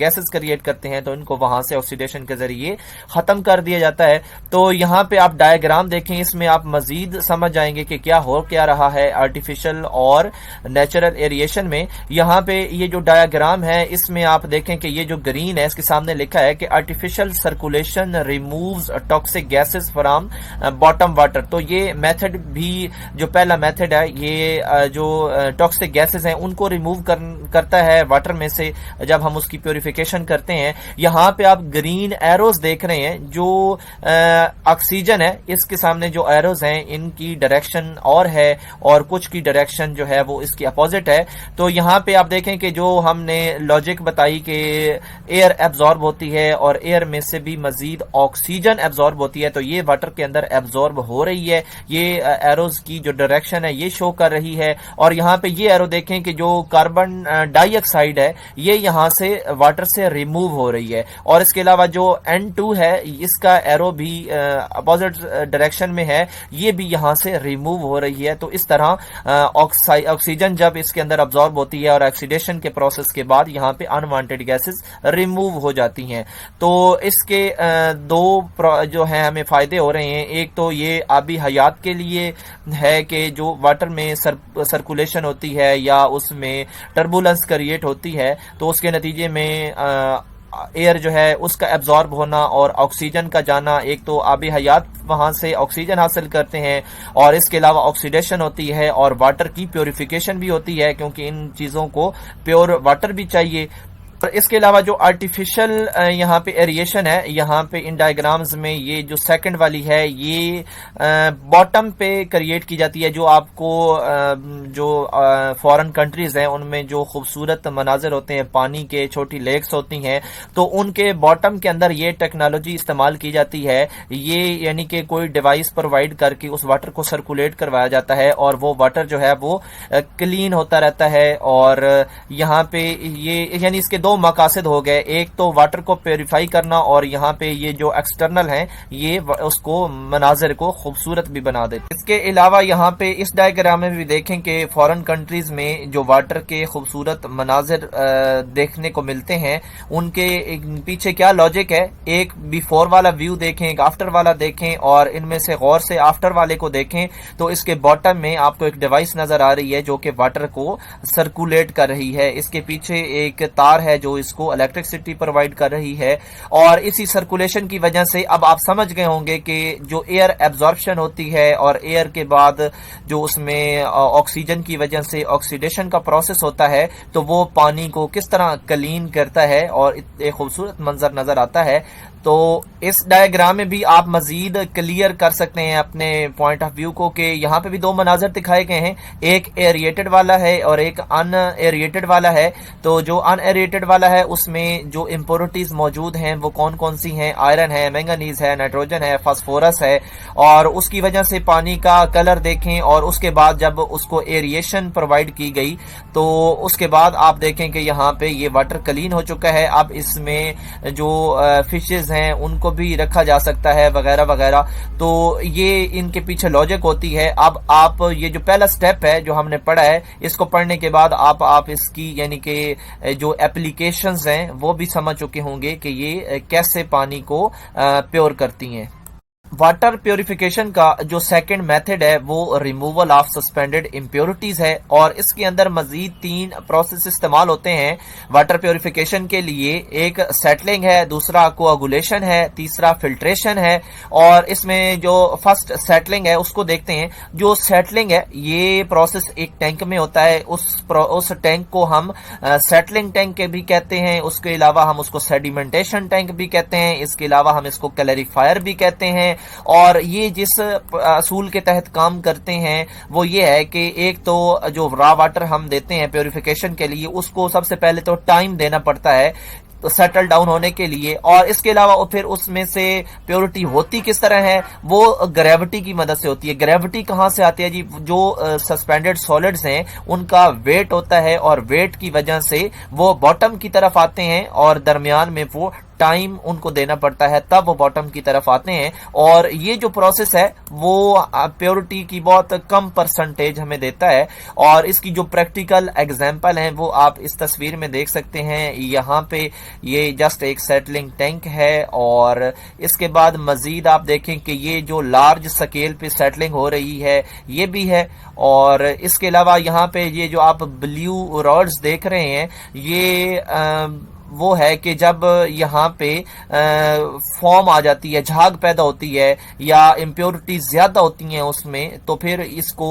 Gases create کرتے ہیں، تو ان کو وہاں سے آکسیڈیشن کے ذریعے ختم کر دیا جاتا ہے۔ تو یہاں پہ آپ ڈائیگرام دیکھیں، اس میں آپ مزید سمجھ جائیں گے کہ کیا ہو کیا رہا ہے آرٹیفیشل اور نیچرل ایریشن میں۔ یہاں پہ یہ جو ڈائیگرام ہے اس میں آپ دیکھیں کہ یہ جو گرین ہے اس کے سامنے لکھا ہے کہ artificial circulation removes toxic gases from bottom water. تو یہ میتھڈ بھی جو پہلا میتھڈ ہے، یہ جو ٹاکسک گیسز ہیں ان کو ریموو کرتا ہے واٹر میں سے جب ہم اس کی پیوریفیکیشن کرتے ہیں۔ یہاں پہ آپ گرین ایروز دیکھ رہے ہیں، جو آکسیجن ہے اس کے سامنے جو ایروز ہیں ان کی ڈائریکشن اور ہے اور کچھ کی ڈائریکشن جو ہے وہ اس کی اپوزٹ ہے۔ تو یہاں پہ آپ دیکھیں کہ جو ہم نے لاجک بتائی کہ ایئر ایبزارب ہوتی ہے اور ایئر میں سے بھی مزید آکسیجن ایبزارب ہوتی ہے، تو یہ واٹر کے اندر ایبزارب ہو رہی ہے۔ یہ ایروز کی جو ڈائریکشن ہے یہ شو کر رہی ہے، اور یہاں پہ یہ ایرو دیکھیں کہ جو کاربن ڈائی آکسائڈ ہے یہ یہاں سے واٹر سے ریموو ہو رہی ہے، اور اس کے علاوہ جو N2 ہے اس کا ایرو بھی اپوزٹ ڈائریکشن میں ہے، یہ بھی یہاں سے ریموو ہو رہی ہے۔ تو اس طرح آکسیجن جب اس کے اندر ابزارب ہوتی ہے اور آکسیڈیشن کے پروسیس کے بعد یہاں پہ انوانٹیڈ گیسز ریموو ہو جاتی ہیں۔ تو اس کے دو جو ہیں ہمیں فائدے ہو رہے ہیں۔ ایک تو یہ آبی حیات کے لیے ہے کہ جو واٹر میں سرکولیشن ہوتی ہے یا اس میں ٹربولنس کریٹ ہوتی ہے، تو اس کے نتیجے میں ایئر جو ہے اس کا ایبزارب ہونا اور آکسیجن کا جانا، ایک تو آبی حیات وہاں سے آکسیجن حاصل کرتے ہیں، اور اس کے علاوہ آکسیڈیشن ہوتی ہے اور واٹر کی پیوریفیکیشن بھی ہوتی ہے، کیونکہ ان چیزوں کو پیور واٹر بھی چاہیے۔ اس کے علاوہ جو آرٹیفیشل یہاں پہ ایریشن ہے، یہاں پہ ان ڈائیگرامز میں یہ جو سیکنڈ والی ہے یہ باٹم پہ کریٹ کی جاتی ہے۔ جو آپ کو جو فورن کنٹریز ہیں ان میں جو خوبصورت مناظر ہوتے ہیں، پانی کے چھوٹی لیکس ہوتی ہیں، تو ان کے باٹم کے اندر یہ ٹیکنالوجی استعمال کی جاتی ہے۔ یہ یعنی کہ کوئی ڈیوائس پرووائڈ کر کے اس واٹر کو سرکولیٹ کروایا جاتا ہے، اور وہ واٹر جو ہے وہ کلین ہوتا رہتا ہے۔ اور یہاں پہ یہ یعنی اس کے دو مقاصد ہو گئے، ایک تو واٹر کو پیوریفائی کرنا، اور یہاں پہ یہ جو ایکسٹرنل ہیں یہ اس کو مناظر کو خوبصورت بھی بنا دیتے۔ اس کے علاوہ یہاں پہ اس ڈائیگرام میں بھی دیکھیں کہ فورن کنٹریز میں جو واٹر کے خوبصورت مناظر دیکھنے کو ملتے ہیں ان کے پیچھے کیا لاجک ہے۔ ایک بیفور والا ویو دیکھیں، ایک آفٹر والا دیکھیں، اور ان میں سے غور سے آفٹر والے کو دیکھیں تو اس کے باٹم میں آپ کو ایک ڈیوائس نظر آ رہی ہے جو کہ واٹر کو سرکولیٹ کر رہی ہے۔ اس کے پیچھے ایک تار ہے جو اس کو الیکٹرسٹی پرووائڈ کر رہی ہے، اور اسی سرکولیشن کی وجہ سے اب آپ سمجھ گئے ہوں گے کہ جو ایئر ایبزارپشن ہوتی ہے اور ایئر کے بعد جو اس میں آکسیجن کی وجہ سے آکسیڈیشن کا پروسیس ہوتا ہے تو وہ پانی کو کس طرح کلین کرتا ہے اور ایک خوبصورت منظر نظر آتا ہے۔ تو اس ڈائیگرام میں بھی آپ مزید کلیئر کر سکتے ہیں اپنے پوائنٹ آف ویو کو کہ یہاں پہ بھی دو مناظر دکھائے گئے ہیں، ایک ایریٹڈ والا ہے اور ایک ان ایریٹڈ والا ہے۔ تو جو ان ایریٹڈ والا ہے اس میں جو امپورٹیز موجود ہیں وہ کون کون سی ہیں؟ آئرن ہے، مینگنیز ہے، نائٹروجن ہے، فاسفورس ہے، اور اس کی وجہ سے پانی کا کلر دیکھیں، اور اس کے بعد جب اس کو ایریشن پرووائڈ کی گئی تو اس کے بعد آپ دیکھیں کہ یہاں پہ یہ واٹر کلین ہو چکا ہے۔ اب اس میں جو فشز ہیں ان کو بھی رکھا جا سکتا ہے وغیرہ وغیرہ۔ تو یہ ان کے پیچھے لاجک ہوتی ہے۔ اب آپ یہ جو پہلا سٹیپ ہے جو ہم نے پڑھا ہے، اس کو پڑھنے کے بعد آپ اس کی یعنی کہ جو اپلیکیشنز ہیں وہ بھی سمجھ چکے ہوں گے کہ یہ کیسے پانی کو پیور کرتی ہیں۔ واٹر پیوریفیکیشن کا جو سیکنڈ میتھڈ ہے وہ ریموول آف سسپینڈڈ امپیورٹیز ہے، اور اس کے اندر مزید 3 پروسیس استعمال ہوتے ہیں واٹر پیوریفیکیشن کے لیے۔ ایک سیٹلنگ ہے، دوسرا کوآگولیشن ہے، تیسرا فلٹریشن ہے۔ اور اس میں جو فرسٹ سیٹلنگ ہے اس کو دیکھتے ہیں۔ جو سیٹلنگ ہے یہ پروسیس ایک ٹینک میں ہوتا ہے، اس ٹینک کو ہم سیٹلنگ ٹینک بھی کہتے ہیں، اس کے علاوہ ہم اس کو سیڈیمنٹیشن ٹینک بھی کہتے ہیں، اس کے علاوہ ہم اس کو کلیریفائر بھی کہتے ہیں۔ اور یہ جس اصول کے تحت کام کرتے ہیں وہ یہ ہے کہ ایک تو جو را واٹر ہم دیتے ہیں پیوریفیکیشن کے لیے اس کو سب سے پہلے تو ٹائم دینا پڑتا ہے سیٹل ڈاؤن ہونے کے لیے، اور اس کے علاوہ پھر اس میں سے پیورٹی ہوتی کس طرح ہے؟ وہ گریوٹی کی مدد سے ہوتی ہے۔ گریوٹی کہاں سے آتی ہے جی؟ جو سسپینڈڈ سالڈز ہیں ان کا ویٹ ہوتا ہے، اور ویٹ کی وجہ سے وہ باٹم کی طرف آتے ہیں اور درمیان میں وہ ٹائم ان کو دینا پڑتا ہے، تب وہ باٹم کی طرف آتے ہیں. اور یہ جو پروسیس ہے وہ پیورٹی کی بہت کم پرسنٹیج ہمیں دیتا ہے. اور اس کی جو پریکٹیکل ایگزامپل ہیں وہ آپ اس تصویر میں دیکھ سکتے ہیں. یہاں پہ یہ جسٹ ایک سیٹلنگ ٹینک ہے، اور اس کے بعد مزید آپ دیکھیں کہ یہ جو لارج سکیل پہ سیٹلنگ ہو رہی ہے یہ بھی ہے. اور اس کے علاوہ یہاں پہ یہ جو آپ بلیو راڈز دیکھ رہے ہیں یہ وہ ہے کہ جب یہاں پہ فارم آ جاتی ہے، جھاگ پیدا ہوتی ہے یا امپیورٹی زیادہ ہوتی ہیں اس میں، تو پھر اس کو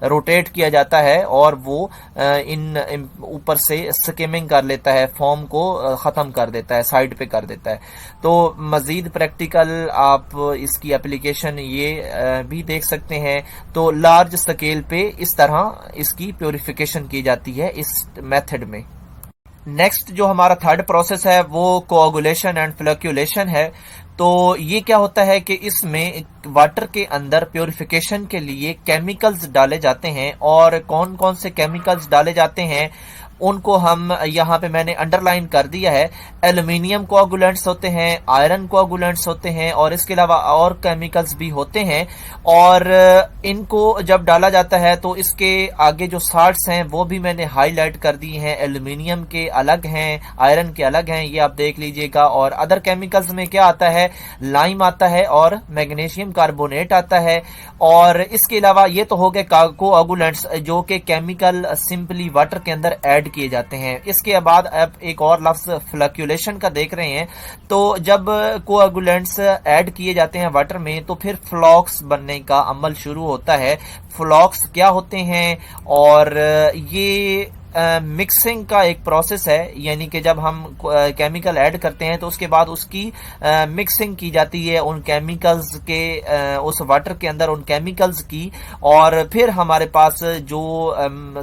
روٹیٹ کیا جاتا ہے اور وہ ان اوپر سے سکیمنگ کر لیتا ہے، فارم کو ختم کر دیتا ہے، سائڈ پہ کر دیتا ہے. تو مزید پریکٹیکل آپ اس کی اپلیکیشن یہ بھی دیکھ سکتے ہیں. تو لارج اسکیل پہ اس طرح اس کی پیوریفیکیشن کی جاتی ہے اس میتھڈ میں. نیکسٹ جو ہمارا تھرڈ پروسیس ہے وہ کوآگولیشن اینڈ فلوکیولیشن ہے. تو یہ کیا ہوتا ہے کہ اس میں واٹر کے اندر پیوریفیکیشن کے لیے کیمیکلز ڈالے جاتے ہیں. اور کون کون سے کیمیکلز ڈالے جاتے ہیں ان کو ہم یہاں پہ میں نے انڈر لائن کر دیا ہے. ایلومینیم کوآگولنٹس ہوتے ہیں، آئرن کوآگولنٹس ہوتے ہیں، اور اس کے علاوہ اور کیمیکلز بھی ہوتے ہیں. اور ان کو جب ڈالا جاتا ہے تو اس کے آگے جو سالٹس ہیں وہ بھی میں نے ہائی لائٹ کر دی ہیں. ایلومینیم کے الگ ہیں، آئرن کے الگ ہیں، یہ آپ دیکھ لیجئے گا. اور ادر کیمیکلز میں کیا آتا ہے، لائم آتا ہے اور میگنیشیم کاربونیٹ آتا ہے. اور اس کے علاوہ یہ تو ہو گئے کوآگولنٹس جو کہ کیمیکل سمپلی واٹر کے اندر ایڈ کیے جاتے ہیں. اس کے بعد اب ایک اور لفظ فلوکیولیشن کا دیکھ رہے ہیں. تو جب کوآگولنٹس ایڈ کیے جاتے ہیں واٹر میں تو پھر فلاکس بننے کا عمل شروع ہوتا ہے. فلاکس کیا ہوتے ہیں، اور یہ مکسنگ کا ایک پروسیس ہے. یعنی کہ جب ہم کیمیکل ایڈ کرتے ہیں تو اس کے بعد اس کی مکسنگ کی جاتی ہے ان کیمیکلز کے، اس واٹر کے اندر ان کیمیکلز کی. اور پھر ہمارے پاس جو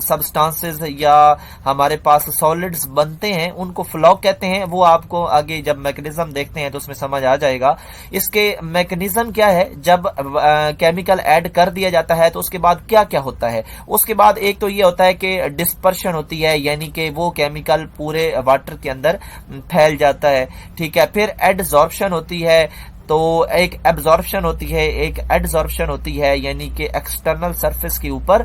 سبسٹانسز یا ہمارے پاس سالڈز بنتے ہیں ان کو فلاک کہتے ہیں. وہ آپ کو آگے جب میکنزم دیکھتے ہیں تو اس میں سمجھ آ جائے گا. اس کے میکنزم کیا ہے، جب کیمیکل ایڈ کر دیا جاتا ہے تو اس کے بعد کیا کیا ہوتا ہے. اس کے بعد ایک تو یہ ہوتا ہے کہ ڈسپرشن ہوتی ہے، یعنی کہ وہ کیمیکل پورے واٹر کے اندر پھیل جاتا ہے. ٹھیک ہے. پھر ایڈزارپشن ہوتی ہے. تو ایک ایبزارپشن ہوتی ہے، ایک ایڈزارپشن ہوتی ہے، یعنی کہ ایکسٹرنل سرفیس کے اوپر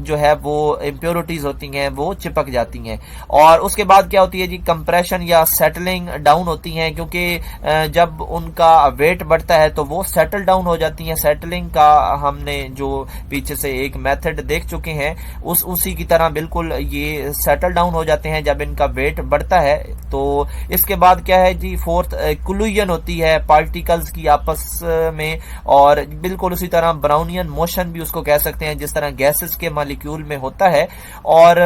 جو ہے وہ امپیورٹیز ہوتی ہیں وہ چپک جاتی ہیں. اور اس کے بعد کیا ہوتی ہے جی، کمپریشن یا سیٹلنگ ڈاؤن ہوتی ہیں، کیونکہ جب ان کا ویٹ بڑھتا ہے تو وہ سیٹل ڈاؤن ہو جاتی ہیں. سیٹلنگ کا ہم نے جو پیچھے سے ایک میتھڈ دیکھ چکے ہیں اسی کی طرح بالکل یہ سیٹل ڈاؤن ہو جاتے ہیں جب ان کا ویٹ بڑھتا ہے. تو اس کے بعد کیا ہے جی، فورتھ کولوژن ہوتی ہے پارٹیکلز کی آپس میں. اور بالکل اسی طرح براؤنین موشن بھی اس کو کہہ سکتے ہیں، جس طرح گیسز کے مالیکیول میں ہوتا ہے. اور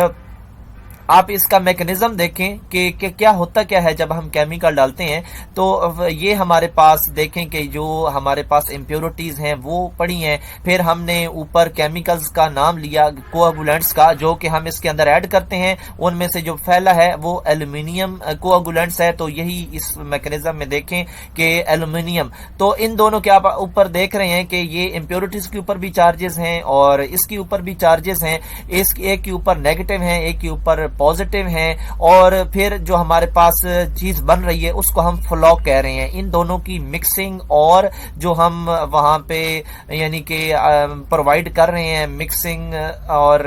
آپ اس کا میکنزم دیکھیں کہ کیا ہوتا کیا ہے جب ہم کیمیکل ڈالتے ہیں. تو یہ ہمارے پاس دیکھیں کہ جو ہمارے پاس امپیورٹیز ہیں وہ پڑی ہیں. پھر ہم نے اوپر کیمیکلز کا نام لیا کوآگولنٹس کا، جو کہ ہم اس کے اندر ایڈ کرتے ہیں. ان میں سے جو پھیلا ہے وہ ایلومینیم کوآگولنٹس ہے. تو یہی اس میکنزم میں دیکھیں کہ ایلومینیم، تو ان دونوں کے آپ اوپر دیکھ رہے ہیں کہ یہ امپیورٹیز کے اوپر بھی چارجز ہیں اور اس کے اوپر بھی چارجز ہیں. ایک کے اوپر نیگیٹو ہیں، ایک کے اوپر پازیٹیو ہیں. اور پھر جو ہمارے پاس چیز بن رہی ہے اس کو ہم فلاک کہہ رہے ہیں. ان دونوں کی مکسنگ اور جو ہم وہاں پہ یعنی کہ پرووائڈ کر رہے ہیں مکسنگ، اور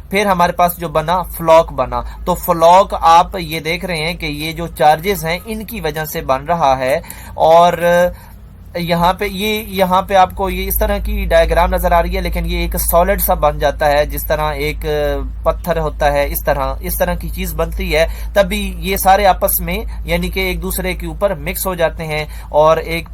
پھر ہمارے پاس جو بنا فلاک بنا. تو فلاک آپ یہ دیکھ رہے ہیں کہ یہ جو چارجز ہیں ان کی وجہ سے بن رہا ہے. اور یہاں پہ آپ کو یہ اس طرح کی ڈائیگرام نظر آ رہی ہے، لیکن یہ ایک سالڈ سا بن جاتا ہے، جس طرح ایک پتھر ہوتا ہے اس طرح کی چیز بنتی ہے. تبھی یہ سارے آپس میں یعنی کہ ایک دوسرے کے اوپر مکس ہو جاتے ہیں اور ایک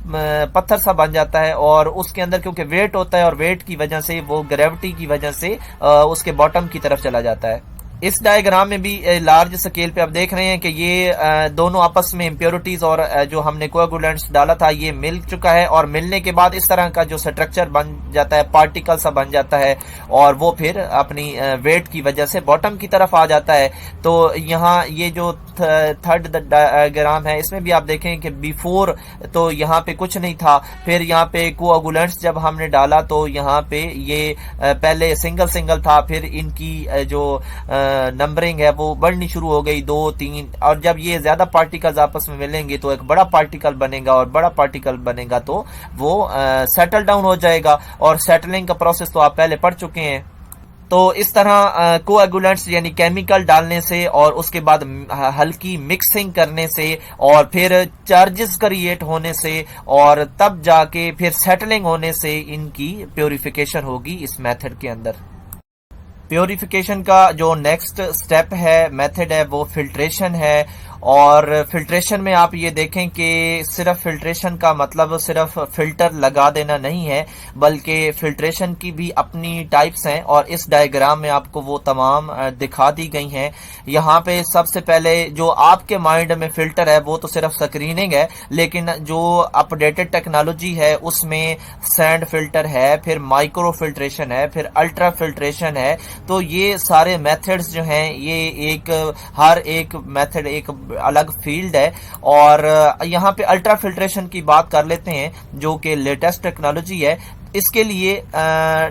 پتھر سا بن جاتا ہے. اور اس کے اندر کیونکہ ویٹ ہوتا ہے اور ویٹ کی وجہ سے وہ گریوٹی کی وجہ سے اس کے باٹم کی طرف چلا جاتا ہے. اس ڈائیگرام میں بھی لارج سکیل پہ آپ دیکھ رہے ہیں کہ یہ دونوں آپس میں امپیورٹیز اور جو ہم نے کوآگولنٹس ڈالا تھا یہ مل چکا ہے. اور ملنے کے بعد اس طرح کا جو سٹرکچر بن جاتا ہے، پارٹیکل سا بن جاتا ہے، اور وہ پھر اپنی ویٹ کی وجہ سے باٹم کی طرف آ جاتا ہے. تو یہاں یہ جو تھرڈ ڈائیگرام ہے اس میں بھی آپ دیکھیں کہ بیفور تو یہاں پہ کچھ نہیں تھا. پھر یہاں پہ کوآگولنٹس جب ہم نے ڈالا تو یہاں پہ یہ پہلے سنگل تھا، پھر ان کی جو نمبرنگ ہے وہ بڑھنی شروع ہو گئی 2 3، اور جب یہ زیادہ پارٹیکلز آپس میں ملیں گے تو ایک بڑا پارٹیکل بنے گا، اور بڑا پارٹیکل بنے گا تو وہ سیٹل ڈاؤن ہو جائے گا، اور سیٹلنگ کا پروسیس تو آپ پہلے پڑھ چکے ہیں۔ تو اس طرح کوایگولنٹس یعنی کیمیکل ڈالنے سے، اور اس کے بعد ہلکی مکسنگ کرنے سے، اور پھر چارجز کریٹ ہونے سے، اور تب جا کے پھر سیٹلنگ ہونے سے ان کی پیوریفیکیشن ہوگی اس میتھڈ کے اندر۔ پیوریفیکیشن کا جو نیکسٹ سٹیپ ہے، میتھڈ ہے، وہ فلٹریشن ہے۔ اور فلٹریشن میں آپ یہ دیکھیں کہ صرف فلٹریشن کا مطلب صرف فلٹر لگا دینا نہیں ہے، بلکہ فلٹریشن کی بھی اپنی ٹائپس ہیں، اور اس ڈائیگرام میں آپ کو وہ تمام دکھا دی گئی ہیں۔ یہاں پہ سب سے پہلے جو آپ کے مائنڈ میں فلٹر ہے وہ تو صرف سکریننگ ہے، لیکن جو اپ ڈیٹڈ ٹیکنالوجی ہے اس میں سینڈ فلٹر ہے، پھر مائکرو فلٹریشن ہے، پھر الٹرا فلٹریشن ہے۔ تو یہ سارے میتھڈز جو ہیں، یہ ہر ایک میتھڈ ایک الگ فیلڈ ہے۔ اور یہاں پہ الٹرا فلٹریشن کی بات کر لیتے ہیں، جو کہ لیٹسٹ ٹیکنالوجی ہے۔ اس کے لیے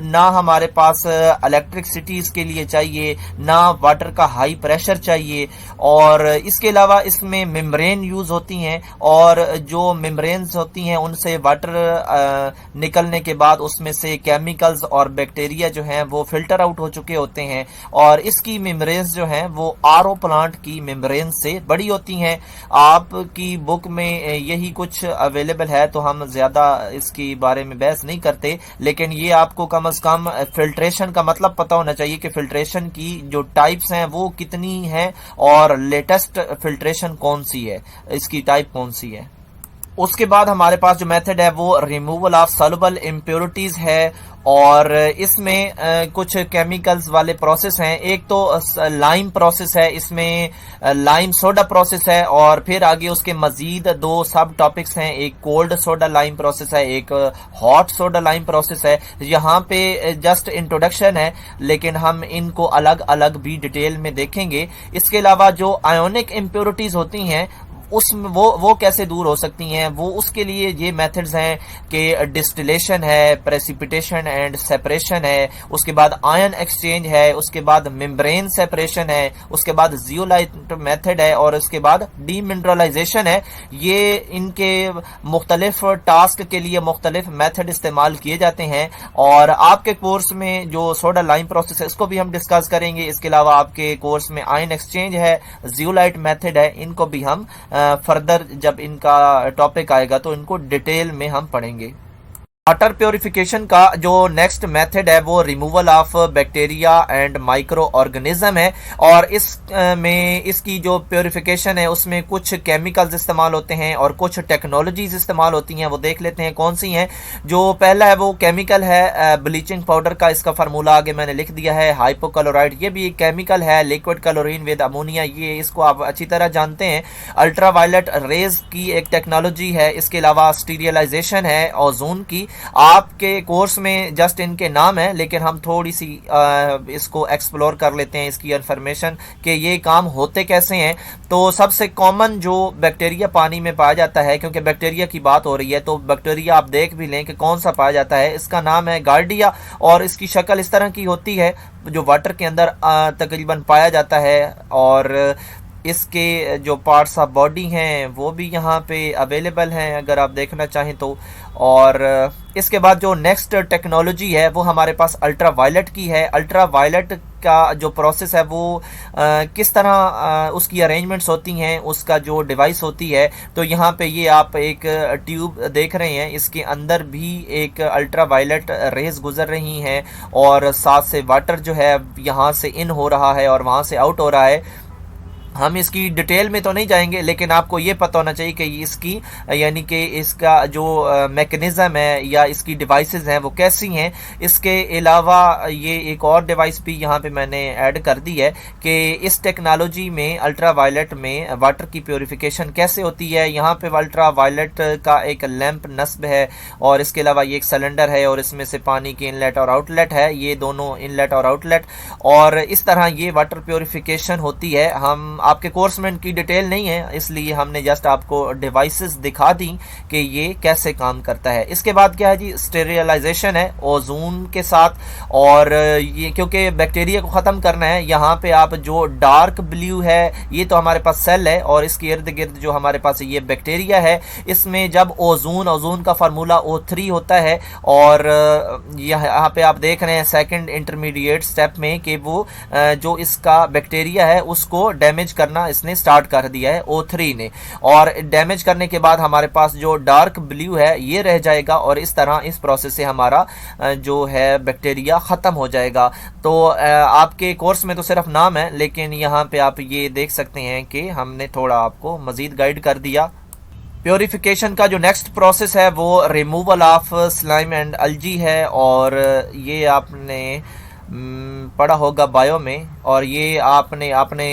نہ ہمارے پاس الیکٹرکسٹی اس کے لیے چاہیے، نہ واٹر کا ہائی پریشر چاہیے، اور اس کے علاوہ اس میں ممبرین یوز ہوتی ہیں، اور جو ممبرینز ہوتی ہیں ان سے واٹر نکلنے کے بعد اس میں سے کیمیکلز اور بیکٹیریا جو ہیں وہ فلٹر آؤٹ ہو چکے ہوتے ہیں، اور اس کی ممبرینز جو ہیں وہ آر او پلانٹ کی ممبرینز سے بڑی ہوتی ہیں۔ آپ کی بک میں یہی کچھ اویلیبل ہے، تو ہم زیادہ اس کے بارے میں بحث نہیں کرتے، لیکن یہ آپ کو کم از کم فلٹریشن کا مطلب پتا ہونا چاہیے کہ فلٹریشن کی جو ٹائپس ہیں وہ کتنی ہیں، اور لیٹسٹ فلٹریشن کون سی ہے، اس کی ٹائپ کون سی ہے۔ اس کے بعد ہمارے پاس جو میتھڈ ہے وہ ریموول آف سالوبل امپیورٹیز ہے، اور اس میں کچھ کیمیکلز والے پروسیس ہیں۔ ایک تو لائم پروسیس ہے، اس میں لائم سوڈا پروسیس ہے، اور پھر آگے اس کے مزید 2 سب ٹاپکس ہیں، ایک کولڈ سوڈا لائم پروسیس ہے، ایک ہاٹ سوڈا لائم پروسیس ہے۔ یہاں پہ جسٹ انٹروڈکشن ہے، لیکن ہم ان کو الگ الگ بھی ڈیٹیل میں دیکھیں گے۔ اس کے علاوہ جو آئونک امپیورٹیز ہوتی ہیں اس میں وہ کیسے دور ہو سکتی ہیں، وہ اس کے لیے یہ میتھڈز ہیں کہ ڈسٹیلیشن ہے، پریسیپیٹیشن اینڈ سیپریشن ہے، اس کے بعد آئن ایکسچینج ہے، اس کے بعد ممبرین سیپریشن ہے، اس کے بعد زیولائٹ میتھڈ ہے، اور اس کے بعد ڈی منرلائزیشن ہے۔ یہ ان کے مختلف ٹاسک کے لیے مختلف میتھڈ استعمال کیے جاتے ہیں، اور آپ کے کورس میں جو سوڈا لائم پروسیس ہے اس کو بھی ہم ڈسکس کریں گے۔ اس کے علاوہ آپ کے کورس میں آئن ایکسچینج ہے، زیولائٹ میتھڈ ہے، ان کو بھی ہم فردر جب ان کا ٹاپک آئے گا تو ان کو ڈیٹیل میں ہم پڑھیں گے۔ واٹر پیوریفیکیشن کا جو نیکسٹ میتھڈ ہے وہ removal of bacteria and micro organism ہے، اور اس میں اس کی جو پیوریفیکیشن ہے اس میں کچھ کیمیکلز استعمال ہوتے ہیں اور کچھ ٹیکنالوجیز استعمال ہوتی ہیں، وہ دیکھ لیتے ہیں کون سی ہیں۔ جو پہلا ہے وہ کیمیکل ہے بلیچنگ پاؤڈر کا، اس کا فارمولا آگے میں نے لکھ دیا ہے، ہائپو کلورائڈ، یہ بھی ایک کیمیکل ہے، لیکوڈ کلورین ود امونیا، یہ اس کو آپ اچھی طرح جانتے ہیں۔ الٹرا وائلٹ ریز کی ایک ٹیکنالوجی ہے، اس کے علاوہ اسٹیریلائزیشن ہے اوزون کی۔ آپ کے کورس میں جسٹ ان کے نام ہیں، لیکن ہم تھوڑی سی اس کو ایکسپلور کر لیتے ہیں، اس کی انفارمیشن کہ یہ کام ہوتے کیسے ہیں۔ تو سب سے کامن جو بیکٹیریا پانی میں پایا جاتا ہے، کیونکہ بیکٹیریا کی بات ہو رہی ہے تو بیکٹیریا آپ دیکھ بھی لیں کہ کون سا پایا جاتا ہے، اس کا نام ہے گارڈیا، اور اس کی شکل اس طرح کی ہوتی ہے جو واٹر کے اندر تقریباً پایا جاتا ہے، اور اس کے جو پارٹس آف باڈی ہیں وہ بھی یہاں پہ اویلیبل ہیں اگر آپ دیکھنا چاہیں تو۔ اور اس کے بعد جو نیکسٹ ٹیکنالوجی ہے وہ ہمارے پاس الٹرا وائلٹ کی ہے۔ الٹرا وائلٹ کا جو پروسیس ہے وہ کس طرح اس کی ارینجمنٹس ہوتی ہیں، اس کا جو ڈیوائس ہوتی ہے، تو یہاں پہ یہ آپ ایک ٹیوب دیکھ رہے ہیں، اس کے اندر بھی ایک الٹرا وائلٹ ریز گزر رہی ہیں، اور ساتھ سے واٹر جو ہے یہاں سے ان ہو رہا ہے اور وہاں سے آؤٹ ہو رہا ہے۔ ہم اس کی ڈیٹیل میں تو نہیں جائیں گے، لیکن آپ کو یہ پتہ ہونا چاہیے کہ اس کی یعنی کہ اس کا جو میکنزم ہے یا اس کی ڈیوائسز ہیں وہ کیسی ہیں۔ اس کے علاوہ یہ ایک اور ڈیوائس بھی یہاں پہ میں نے ایڈ کر دی ہے کہ اس ٹیکنالوجی میں الٹرا وائلٹ میں واٹر کی پیوریفیکیشن کیسے ہوتی ہے۔ یہاں پہ الٹرا وائلٹ کا ایک لیمپ نصب ہے، اور اس کے علاوہ یہ ایک سلنڈر ہے، اور اس میں سے پانی کی انلیٹ اور آؤٹ لیٹ ہے، یہ دونوں انلیٹ اور آؤٹ لیٹ، اور اس طرح یہ واٹر پیوریفیکیشن ہوتی ہے۔ ہم آپ کے کورس میں ان کی ڈیٹیل نہیں ہے، اس لیے ہم نے جسٹ آپ کو ڈیوائسز دکھا دی کہ یہ کیسے کام کرتا ہے۔ اس کے بعد کیا ہے جی، اسٹیریلائزیشن ہے اوزون کے ساتھ، اور یہ کیونکہ بیکٹیریا کو ختم کرنا ہے، یہاں پہ آپ جو ڈارک بلیو ہے یہ تو ہمارے پاس سیل ہے، اور اس کے ارد گرد جو ہمارے پاس یہ بیکٹیریا ہے، اس میں جب اوزون کا فارمولا O3 ہوتا ہے، اور یہاں پہ آپ دیکھ رہے ہیں سیکنڈ انٹرمیڈیٹ سٹیپ میں کہ وہ جو اس کا بیکٹیریا ہے اس کو ڈیمیج کرنا اس نے سٹارٹ کر دیا ہے O3 نے، اور ڈیمیج کرنے کے بعد ہمارے پاس جو ڈارک بلیو ہے یہ رہ جائے گا، اور اس طرح اس پروسیس سے ہمارا جو ہے بیکٹیریا ختم ہو جائے گا۔ تو آپ کے کورس میں تو صرف نام ہے، لیکن یہاں پہ آپ یہ دیکھ سکتے ہیں کہ ہم نے تھوڑا آپ کو مزید گائیڈ کر دیا۔ پیوریفیکیشن کا جو نیکسٹ پروسیس ہے وہ removal of slime and algae ہے، اور یہ آپ نے پڑھا ہوگا بایو میں، اور یہ آپ نے اپنے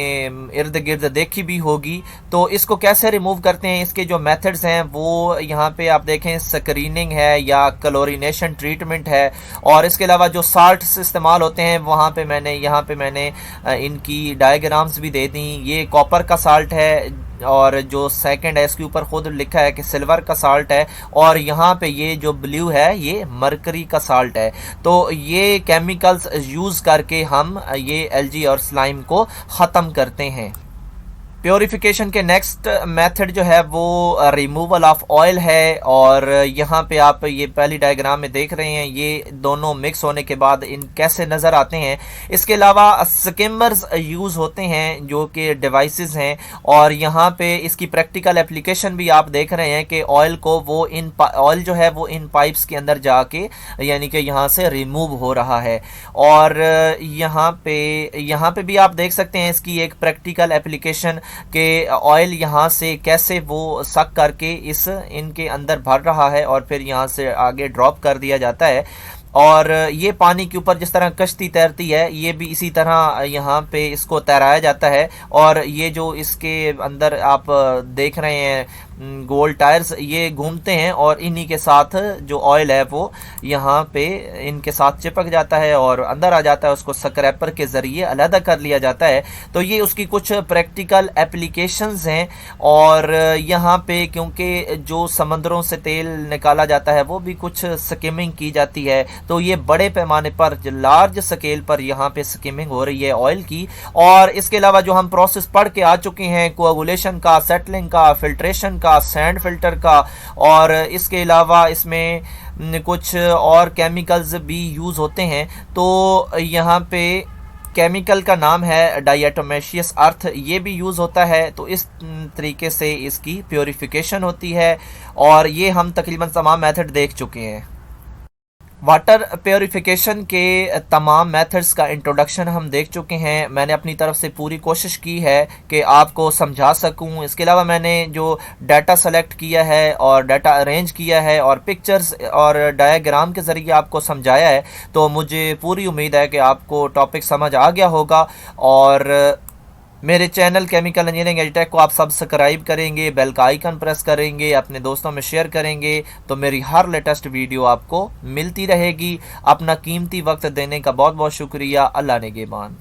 ارد گرد دیکھی بھی ہوگی۔ تو اس کو کیسے ریموو کرتے ہیں، اس کے جو میتھڈز ہیں وہ یہاں پہ آپ دیکھیں سکریننگ ہے یا کلورینیشن ٹریٹمنٹ ہے، اور اس کے علاوہ جو سالٹس استعمال ہوتے ہیں وہاں پہ یہاں پہ میں نے ان کی ڈائیگرامز بھی دے دیں۔ یہ کاپر کا سالٹ ہے، اور جو سیکنڈ ہے اس کے اوپر خود لکھا ہے کہ سلور کا سالٹ ہے، اور یہاں پہ یہ جو بلیو ہے یہ مرکری کا سالٹ ہے۔ تو یہ کیمیکلز یوز کر کے ہم یہ الجی اور سلائم کو ختم کرتے ہیں۔ پیوریفیکیشن کے نیکسٹ میتھڈ جو ہے وہ ریموول آف آئل ہے، اور یہاں پہ آپ یہ پہلی ڈائیگرام میں دیکھ رہے ہیں یہ دونوں مکس ہونے کے بعد ان کیسے نظر آتے ہیں۔ اس کے علاوہ سکیمرز یوز ہوتے ہیں جو کہ ڈیوائسز ہیں، اور یہاں پہ اس کی پریکٹیکل اپلیکیشن بھی آپ دیکھ رہے ہیں کہ آئل کو وہ آئل جو ہے وہ ان پائپس کے اندر جا کے یعنی کہ یہاں سے ریموو ہو رہا ہے، اور یہاں پہ بھی آپ دیکھ سکتے ہیں اس کی ایک پریکٹیکل اپلیکیشن کہ آئل یہاں سے کیسے وہ سک کر کے ان کے اندر بھر رہا ہے، اور پھر یہاں سے آگے ڈراپ کر دیا جاتا ہے۔ اور یہ پانی کے اوپر جس طرح کشتی تیرتی ہے یہ بھی اسی طرح یہاں پہ اس کو تیرایا جاتا ہے، اور یہ جو اس کے اندر آپ دیکھ رہے ہیں گول ٹائرز یہ گھومتے ہیں، اور انہی کے ساتھ جو آئل ہے وہ یہاں پہ ان کے ساتھ چپک جاتا ہے اور اندر آ جاتا ہے، اس کو سکریپر کے ذریعے علیحدہ کر لیا جاتا ہے۔ تو یہ اس کی کچھ پریکٹیکل اپلیکیشنز ہیں، اور یہاں پہ کیونکہ جو سمندروں سے تیل نکالا جاتا ہے وہ بھی کچھ سکیمنگ کی جاتی ہے، تو یہ بڑے پیمانے پر لارج سکیل پر یہاں پہ سکیمنگ ہو رہی ہے آئل کی۔ اور اس کے علاوہ جو ہم پروسیس پڑھ کے آ چکے ہیں کوگولیشن کا، سیٹلنگ کا، فلٹریشن کا، سینڈ فلٹر کا، اور اس کے علاوہ اس میں کچھ اور کیمیکلز بھی یوز ہوتے ہیں۔ تو یہاں پہ کیمیکل کا نام ہے ڈائیٹومیشیس ارتھ، یہ بھی یوز ہوتا ہے۔ تو اس طریقے سے اس کی پیوریفیکیشن ہوتی ہے، اور یہ ہم تقریباً تمام میتھڈ دیکھ چکے ہیں۔ واٹر پیوریفیکیشن کے تمام میتھڈز کا انٹروڈکشن ہم دیکھ چکے ہیں۔ میں نے اپنی طرف سے پوری کوشش کی ہے کہ آپ کو سمجھا سکوں۔ اس کے علاوہ میں نے جو ڈیٹا سلیکٹ کیا ہے اور ڈیٹا ارینج کیا ہے اور پکچرز اور ڈائیگرام کے ذریعے آپ کو سمجھایا ہے، تو مجھے پوری امید ہے کہ آپ کو ٹاپک سمجھ آ گیا ہوگا، اور میرے چینل کیمیکل انجینئرنگ ایجوٹیک کو آپ سبسکرائب کریں گے، بیل کا آئیکن پریس کریں گے، اپنے دوستوں میں شیئر کریں گے، تو میری ہر لیٹسٹ ویڈیو آپ کو ملتی رہے گی۔ اپنا قیمتی وقت دینے کا بہت بہت شکریہ۔ اللہ نگہبان۔